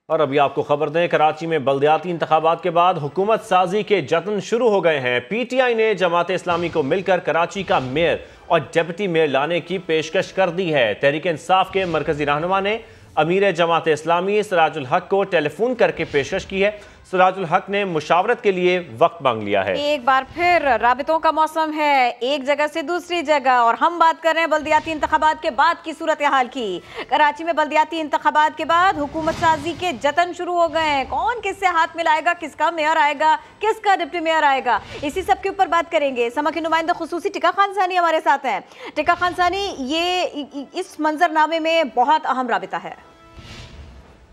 اور ابھی آپ کو خبر دیں، کراچی میں بلدیاتی انتخابات کے بعد حکومت سازی کے جتن شروع ہو گئے ہیں۔ پی ٹی آئی نے جماعت اسلامی کو مل کر کراچی کا میئر اور ڈپٹی میئر لانے کی پیشکش کر دی ہے۔ تحریک انصاف کے مرکزی رہنما نے امیر جماعت اسلامی سراج الحق کو ٹیلی فون کر کے پیشکش کی ہے۔ سراج الحق نے مشاورت کے لیے وقت مانگ لیا ہے۔ ایک بار پھر رابطوں کا موسم ہے، ایک جگہ سے دوسری جگہ، اور ہم بات کر رہے ہیں بلدیاتی انتخابات کے بعد کی صورتحال کی۔ کراچی میں بلدیاتی انتخابات کے بعد حکومت سازی کے جتن شروع ہو گئے ہیں۔ کون کس سے ہاتھ ملائے گا، کس کا میئر آئے گا، کس کا ڈپٹی میئر آئے گا، اسی سب کے اوپر بات کریں گے۔ سما کے نمائندہ خصوصی ٹکا خان ثانی ہمارے ساتھ ہیں۔ ٹکا خان ثانی، یہ اس منظرنامے میں بہت اہم رابطہ ہے۔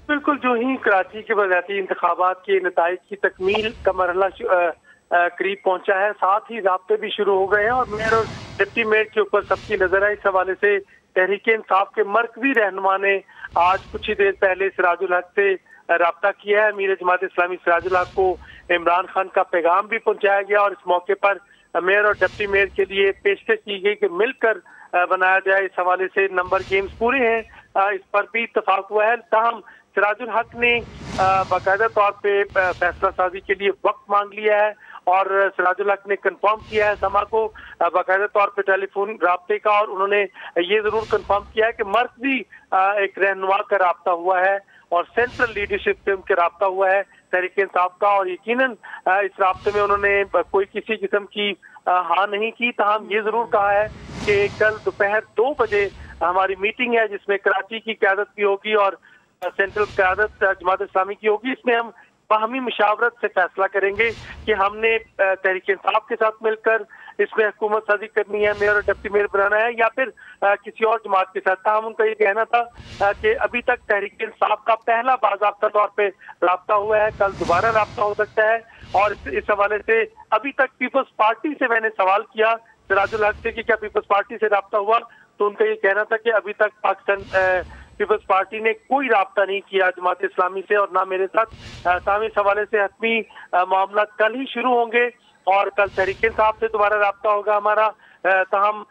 بالکل، جو ہی کراچی کے بلدیاتی انتخابات کے نتائج کی تکمیل کا مرحلہ قریب پہنچا ہے، ساتھ ہی رابطے بھی شروع ہو گئے ہیں اور میئر اور ڈپٹی میئر کے اوپر سب کی نظر ہے۔ اس حوالے سے تحریک انصاف کے مرکزی رہنما نے آج کچھ ہی دیر پہلے سراج الحق سے رابطہ کیا ہے۔ امیر جماعت اسلامی سراج الحق کو عمران خان کا پیغام بھی پہنچایا گیا اور اس موقع پر میئر اور ڈپٹی میئر کے لیے پیشکش کی گئی کہ مل کر بنایا جائے۔ اس حوالے سے نمبر گیمز پورے ہیں، اس پر بھی اتفاق ہوا ہے۔ تاہم سراج الحق نے باقاعدہ طور پہ فیصلہ سازی کے لیے وقت مانگ لیا ہے اور سراج الحق نے کنفرم کیا ہے سما کو باقاعدہ طور پہ ٹیلی فون رابطے کا، اور انہوں نے یہ ضرور کنفرم کیا ہے کہ مرکزی ایک رہنما کا رابطہ ہوا ہے اور سینٹرل لیڈرشپ سے ان کے رابطہ ہوا ہے تحریک انصاف کا، اور یقیناً اس رابطے میں انہوں نے کوئی کسی قسم کی ہاں نہیں کی۔ تاہم یہ ضرور کہا ہے کہ کل دوپہر 2 بجے ہماری میٹنگ ہے جس میں کراچی کی قیادت بھی ہوگی اور سینٹرل قیادت جماعت اسلامی کی ہوگی۔ اس میں ہم باہمی مشاورت سے فیصلہ کریں گے کہ ہم نے تحریک انصاف کے ساتھ مل کر اس میں حکومت سازی کرنی ہے، میئر اور ڈپٹی میئر بنانا ہے، یا پھر کسی اور جماعت کے ساتھ۔ تاہم ان کا یہ کہنا تھا کہ ابھی تک تحریک انصاف کا پہلا باضابطہ طور پہ رابطہ ہوا ہے، کل دوبارہ رابطہ ہو سکتا ہے۔ اور اس حوالے سے ابھی تک پیپلز پارٹی سے میں نے سوال کیا سراج الحق سے کہ کیا پیپلز پارٹی سے رابطہ ہوا، تو ان کا یہ کہنا تھا کہ ابھی تک پاکستان پیپلز پارٹی نے کوئی رابطہ نہیں کیا جماعت اسلامی سے اور نہ میرے ساتھ۔ اس حوالے سے حتمی معاملات کل ہی شروع ہوں گے اور کل تحریک انصاف سے دوبارہ رابطہ ہوگا ہمارا۔ تاہم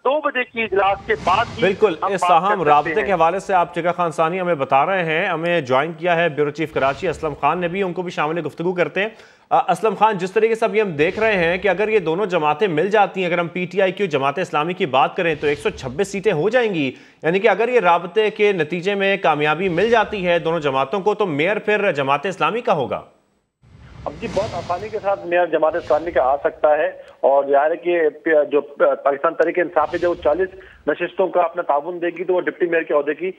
2 بجے کی اجلاس کے بعد بالکل اس اہم رابطے کے حوالے سے آپ ٹکا خان ثانی ہمیں بتا رہے ہیں۔ ہمیں جوائن کیا ہے بیورو چیف کراچی اسلم خان نے بھی، ان کو بھی شامل گفتگو کرتے ہیں۔ اسلم خان، جس طریقے سے ابھی ہم دیکھ رہے ہیں کہ اگر یہ دونوں جماعتیں مل جاتی ہیں، اگر ہم پی ٹی آئی کی جماعت اسلامی کی بات کریں تو 126 سیٹیں ہو جائیں گی، یعنی کہ اگر یہ رابطے کے نتیجے میں کامیابی مل جاتی ہے دونوں جماعتوں کو تو میئر پھر جماعت اسلامی کا ہوگا۔ اب جی بہت آسانی کے ساتھ میئر جماعت اسلامی کا آ سکتا ہے، اور ظاہر ہے کہ جو پاکستان تحریک انصاف ہے جو 40 نشستوں کا اپنا تعاون دے گی تو وہ ڈپٹی میئر کے عہدے کی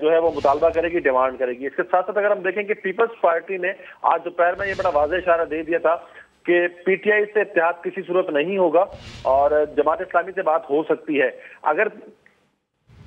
جو ہے وہ مطالبہ کرے گی، ڈیمانڈ کرے گی۔ اس کے ساتھ ساتھ اگر ہم دیکھیں کہ پیپلز پارٹی نے آج دوپہر میں یہ بڑا واضح اشارہ دے دیا تھا کہ پی ٹی آئی سے اتحاد کسی صورت نہیں ہوگا اور جماعت اسلامی سے بات ہو سکتی ہے۔ اگر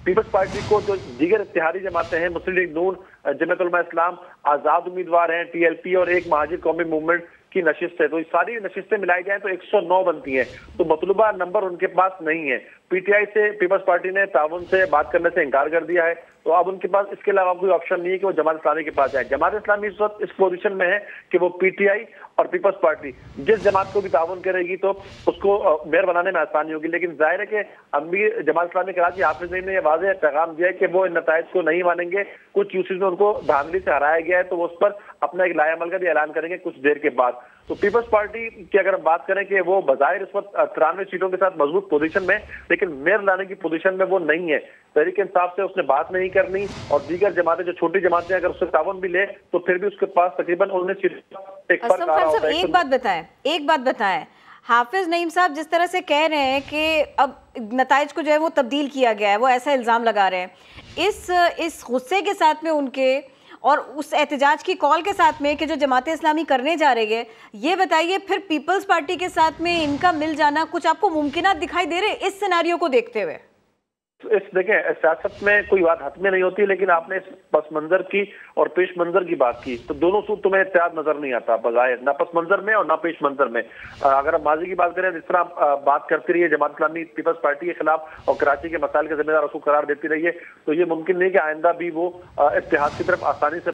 پیپلز پارٹی کو جو دیگر اتحادی جماعتیں ہیں، مسلم لیگ نون، جمعیت علماء اسلام، آزاد امیدوار ہیں، ٹی ایل پی اور ایک مہاجر قومی موومنٹ کی نشست ہے، تو یہ ساری نشستیں ملائی جائیں تو 109 بنتی ہیں، تو مطلوبہ نمبر ان کے پاس نہیں ہے۔ پی ٹی آئی سے پیپلز پارٹی نے تعاون سے بات کرنے سے انکار کر دیا ہے، تو اب ان کے پاس اس کے علاوہ کوئی آپشن نہیں ہے کہ وہ جماعت اسلامی کے پاس جائیں۔ جماعت اسلامی اس وقت اس پوزیشن میں ہے کہ وہ پی ٹی آئی اور پیپلز پارٹی جس جماعت کو بھی تعاون کرے گی تو اس کو میئر بنانے میں آسانی ہوگی، لیکن ظاہر ہے کہ امیر جماعت اسلامی کراچی حافظ نعیم نے یہ واضح پیغام دیا ہے کہ وہ ان نتائج کو نہیں مانیں گے۔ کچھ یوسیز میں ان کو دھاندلی سے ہرایا گیا ہے تو وہ اس پر اپنا ایک لائحہ عمل کا بھی اعلان کریں گے کچھ دیر کے بعد۔ تو پیپلز پارٹی کی اگر ہم بات کریں کہ وہ بظاہر اس وقت 93 سیٹوں کے ساتھ مضبوط پوزیشن میں، لیکن میئر لانے کی پوزیشن میں وہ نہیں ہے۔ تحریک انصاف سے اس نے بات نہیں کرنی اور دیگر جماعتیں جو چھوٹی جماعتیں اگر اس سے تعاون بھی لے تو پھر بھی اس کے پاس تقریباً 19 سیٹوں ایک فرق آ رہا ہوتا ہے۔ ایک بات بتائیں حافظ نعیم صاحب، جس طرح سے کہہ رہے ہیں کہ اب نتائج کو جو ہے وہ تبدیل کیا گیا ہے، وہ ایسا الزام لگا رہے ہیں، اس غصے کے ساتھ میں ان کے اور اس احتجاج کی کال کے ساتھ میں کہ جو جماعت اسلامی کرنے جا رہی ہے، یہ بتائیے پھر پیپلز پارٹی کے ساتھ میں ان کا مل جانا کچھ آپ کو ممکنات دکھائی دے رہے اس سیناریو کو دیکھتے ہوئے؟ دیکھیں سیاست میں کوئی بات حتمی نہیں ہوتی، لیکن آپ نے اس پس منظر کی اور پیش منظر کی بات کی تو دونوں صورت تمہیں اتحاد نظر نہیں آتا بظاہر، نہ پس منظر میں اور نہ پیش منظر میں۔ اگر ہم ماضی کی بات کریں جس طرح بات کرتی رہی ہے جماعت اسلامی پیپلز پارٹی کے خلاف اور کراچی کے مسائل کے ذمہ دار اس کو قرار دیتی رہی ہے، تو یہ ممکن نہیں کہ آئندہ بھی وہ اتحاد کی طرف آسانی سے